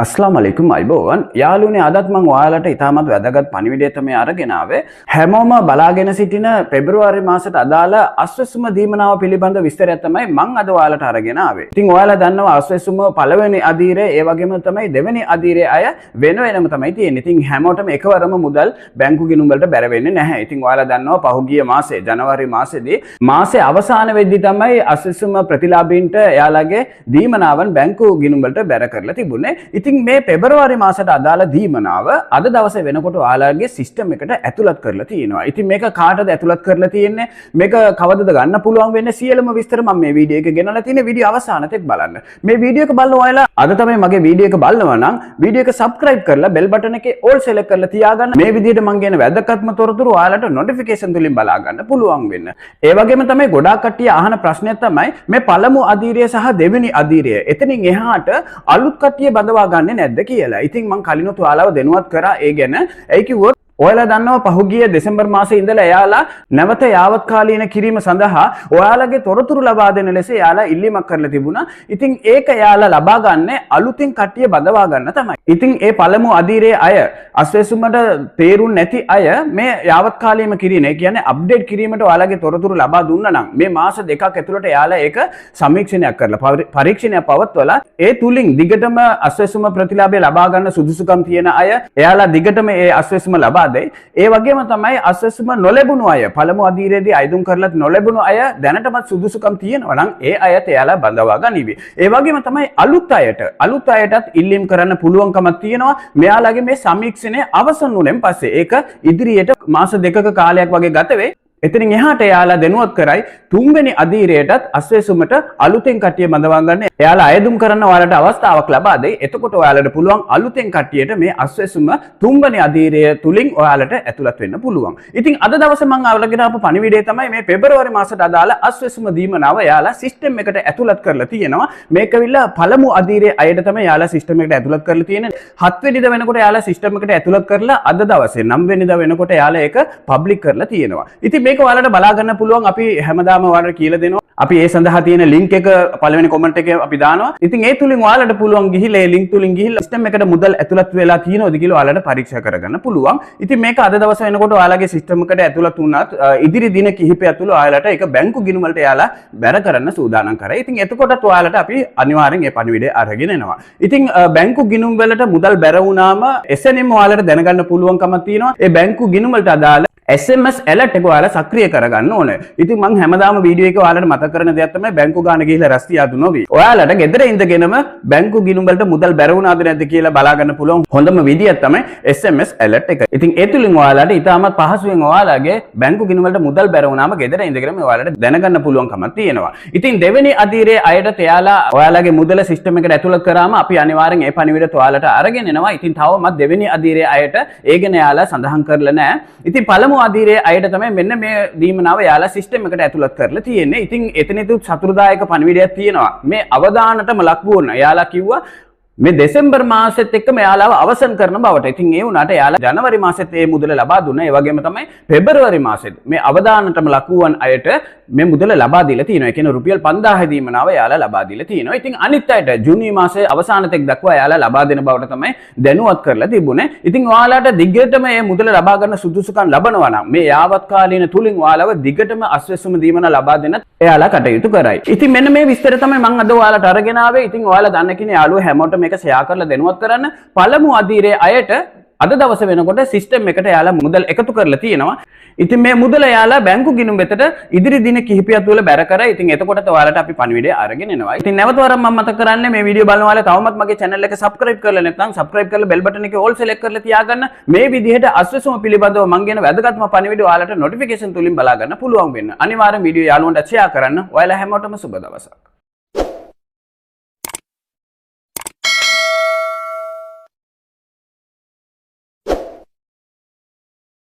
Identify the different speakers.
Speaker 1: අස්ලාමලයිකුම් අයිබෝවන් යාළුවනේ අදත් මම ඔයාලට ඉතාමත් වැදගත් පණිවිඩය තමයි අරගෙන ආවේ හැමෝම බලාගෙන සිටින පෙබරවාරි මාසයට අදාළ අස්වැසුම දීමනාව පිළිබඳ විස්තරයක් තමයි මම අද ඔයාලට අරගෙන ආවේ. ඉතින් ඔයාලා දන්නවා අස්වැසුම පළවෙනි අදියරේ ඒ වගේම තමයි දෙවෙනි අදියරේ අය වෙන වෙනම තමයි තියෙන්නේ. ඉතින් හැමෝටම එකවරම මුදල් බැංකු ගිණුම් වලට බැර වෙන්නේ නැහැ. ඉතින් ඔයාලා දන්නවා පහුගිය මාසේ ජනවාරි මාසෙදී මාසේ අවසාන වෙද්දී තමයි අස්වැසුම ප්‍රතිලාභීන්ට එයාලගේ දීමනාවන් බැංකු ගිණුම් වලට බැර කරලා තිබුණේ. ඉතින් මේ පෙබරවාරි මාසයට අදාළ දීමනාව අද දවසේ වෙනකොට ඔයාලගේ සිස්ටම් එකට ඇතුළත් කරලා තියෙනවා. ඉතින් මේක කාටද ඇතුළත් කරලා තියෙන්නේ? මේක කවදද ගන්න පුළුවන් වෙන්නේ? සියලුම විස්තර මම මේ වීඩියෝ එකේ ගෙනලා තියෙන්නේ. වීඩියෝ අවසාන තෙක් බලන්න. මේ වීඩියෝ එක බලන ඔයාලා අද තමයි මගේ වීඩියෝ එක බලනවා නම් වීඩියෝ එක subscribe කරලා bell button එකේ all select කරලා තියාගන්න. මේ විදිහට මම කියන වැදගත්ම තොරතුරු ඔයාලට notification තුලින් බලා ගන්න පුළුවන් වෙන්න. ඒ වගේම තමයි ගොඩාක් කට්ටිය අහන ප්‍රශ්නයක් තමයි මේ පළමු අදියරය සහ දෙවෙනි අදියරය. එතනින් එහාට අලුත් කට්ටිය බඳවා ගන්නේ නැද්ද කියලා. ඉතින් මම කලිනුත් ඔයාලව දැනුවත් කරා ඒ ගැන. ඒ කිව්වොත් ඔයාලා දන්නවා පහුගිය දෙසැම්බර් මාසයේ ඉඳලා එයාලා නැවත යාවත්කාලීන කිරීම සඳහා ඔයාලගේ තොරතුරු ලබා දෙන ලෙස එයාලා ඉල්ලීමක් කරලා තිබුණා. ඉතින් ඒක එයාලා ලබා ගන්න අලුතින් කට්ටිය බඳවා ගන්න තමයි. ඉතින් ඒ පළමු අදියරේ අය අස්වැසුමට තේරුම් නැති අය මේ යාවත්කාලීන කිරීම, ඒ කියන්නේ අප්ඩේට් කිරීමට ඔයාලගේ තොරතුරු ලබා දුන්නා නම් මේ මාස දෙකක් ඇතුළත එයාලා ඒක සමීක්ෂණයක් කරලා පරීක්ෂණයක් පවත්වලා ඒ තුලින් දිගටම අස්වැසුම ප්‍රතිලාභය ලබා ගන්න සුදුසුකම් තියෙන අය එයාලා දිගටම ඒ අස්වැසුම ලබා ඒ වගේම තමයි අස්වැසුම නොලැබුණු අය පළමු අදියරේදී අයදුම් කරලත් නොලැබුණු අය දැනටමත් සුදුසුකම් තියෙනවා නම් ඒ අයත් එයාලා බඳවා ගනිවි. ඒ වගේම තමයි අලුත් අයටත් ඉල්ලීම් කරන්න පුළුවන්කමක් තියෙනවා. මෙයාලගේ මේ සමීක්ෂණය අවසන් වුණෙන් පස්සේ ඒක ඉදිරියට මාස දෙකක කාලයක් වගේ ගත වෙයි. එතනින් එහාට එයාලා දැනුවත් කරයි තුන්වෙනි අදියරයටත් අස්වැසුමට අලුතෙන් කට්ටිය බඳවා ගන්න එයාලා අයදුම් කරන්න ඔයාලට අවස්ථාවක් ලබා දෙයි. එතකොට ඔයාලට පුළුවන් අලුතෙන් කට්ටියට මේ අස්වැසුම තුන්වෙනි අදියරය තුලින් ඔයාලට ඇතුළත් වෙන්න පුළුවන්. ඉතින් අද දවසේ මම ඔයාලට ආපු පණිවිඩය තමයි මේ පෙබරවාරි මාසයට අදාළ අස්වැසුම දීමනාව එයාලා සිස්ටම් එකට ඇතුළත් කරලා තියෙනවා. මේක විල්ලා පළමු අදියරේ අයට තමයි එයාලා සිස්ටම් එකට ඇතුළත් කරලා තියෙන්නේ. 7 වෙනිදා වෙනකොට එයාලා සිස්ටම් එකට ඇතුළත් කරලා අද දවසේ 9 වෙනිදා වෙනකොට එයාලා ඒක පබ්ලික් කරලා තියෙනවා. ඉතින් මේක ඔයාලට බලා ගන්න පුළුවන්. අපි හැමදාම ඔයාලට කියලා දෙනවා. අපි ඒ සඳහා තියෙන link එක පළවෙනි comment එකේ අපි දානවා. ඉතින් ඒ තුලින් ඔයාලට පුළුවන් ගිහිල්ලා ඒ link තුලින් ගිහිල්ලා system එකට මුදල් ඇතුළත් වෙලා තියෙනවද කියලා ඔයාලට පරීක්ෂා කරගන්න පුළුවන්. ඉතින් මේක අද දවස් වෙනකොට ඔයාලගේ system එකට ඇතුළත් වුණත් ඉදිරි දින කිහිපය ඇතුළත ඔයාලට ඒක බැංකු ගිණුම් වලට එයාලා බැර කරන්න සූදානම් කරයි. ඉතින් එතකොටත් ඔයාලට අපි අනිවාර්යෙන් මේ පණිවිඩය අරගෙන එනවා. ඉතින් බැංකු ගිණුම් වලට මුදල් බැර වුණාම එසෙනින්ම ඔයාලට දැනගන්න පුළුවන්කමක් තියෙනවා. ඒ බැංකු ගිණුම් වලට අදාළ SMS alert එක ඔයාලා සක්‍රිය කරගන්න ඕනේ. ඉතින් මම හැමදාම වීඩියෝ එකේ ඔයාලට මතක කරන දෙයක් තමයි බැංකු ගාන ගිහිල්ලා රස්තියාදු නොවි. ඔයාලට ගෙදර ඉඳගෙනම බැංකු ගිණුම් වලට මුදල් බැර වුණාද නැද්ද කියලා බලා ගන්න පුළුවන් හොඳම විදියක් තමයි SMS alert එක. ඉතින් ඒ තුලින් ඔයාලට ඉතාමත් පහසුවෙන් ඔයාලගේ බැංකු ගිණුම් වලට මුදල් බැර වුණාම ගෙදර ඉඳගෙන ඔයාලට දැනගන්න පුළුවන්කමක් තියෙනවා. ඉතින් දෙවෙනි අදියරේ අයට එයාලා ඔයාලගේ මුදල සිස්ටම් එකට ඇතුළත් කරාම අපි අනිවාර්යෙන් ඒ පණිවිඩය ඔයාලට අරගෙන එනවා. ඉතින් තවමත් දෙවෙනි අදියරේ අයට ඒ ගැන එයාලා සඳහන් කරලා නැහැ. ඉතින් පළමු අදියරේ අයට තමයි මෙන්න මේ දීමනාව යාලා සිස්ටම් එකට ඇතුළත් කරලා තියෙන්නේ. ඉතින් එතනදී සතුරුදායක පණිවිඩයක් තියෙනවා. මේ අවදානටම ලක් වුණ යාලා කිව්වා මේ දෙසැම්බර් මාසෙත් එක්කම යාලාව අවසන් කරන බවට. ඉතින් ඒ වුණාට යාලා ජනවාරි මාසෙත් මේ මුදල ලබා දුන්නා. ඒ වගේම තමයි පෙබරවාරි මාසෙත් මේ අවදානටම ලක් වූවන් අයට මේ මුදල ලබා දීලා තියෙනවා. ඒ කියන්නේ රුපියල් 5000 දීමනාව යාලා ලබා දීලා තියෙනවා. ඉතින් අනිත් අයට ජූනි මාසයේ අවසාන තෙක් දක්වා යාලා ලබා දෙන බවට තමයි දැනුවත් කරලා තිබුණේ. ඉතින් ඔයාලට දිගටම මේ මුදල ලබා ගන්න සුදුසුකම් ලබනවා නම් මේ යාවත්කාලීන තුලින් ඔයාලව දිගටම අස්වැසුම දීමන ලබා දෙන්න එයාලා කටයුතු කරයි. ඉතින් මෙන්න මේ විස්තර තමයි මම අද ඔයාලට අරගෙන ආවේ. ඉතින් ඔයාලා දන්න කෙනේ යාළුවෝ හැමෝටම මේක ෂෙයා කරලා දැනුවත් කරන්න. පළමු අදියරේ අයට අද දවස වෙනකොට සිස්ටම් එකට යාලා මුදල් එකතු කරලා තියෙනවා. ඉතින් මේ මුදල යාලා බැංකු ගිණුම් වෙතට ඉදිරි දින කිහිපයක් තුළ බැර කරා. ඉතින් එතකොටත් ඔයාලට අපි පණිවිඩය අරගෙන එනවා. ඉතින් නැවත වරක් මම මතක් කරන්නේ මේ වීඩියෝ බලන ඔයාලා තවමත් මගේ channel එක subscribe කරලා නැත්නම් subscribe කරලා bell button එකේ all select කරලා තියාගන්න. මේ විදිහට අස්වැසුම පිළිබඳව මම කියන වැදගත්ම පණිවිඩය ඔයාලට notification තුලින් බලා ගන්න පුළුවන් වෙන්න. අනිවාර්යෙන් වීඩියෝ යාළුවන්ට share කරන්න. ඔයාලා හැමෝටම සුබ දවසක්.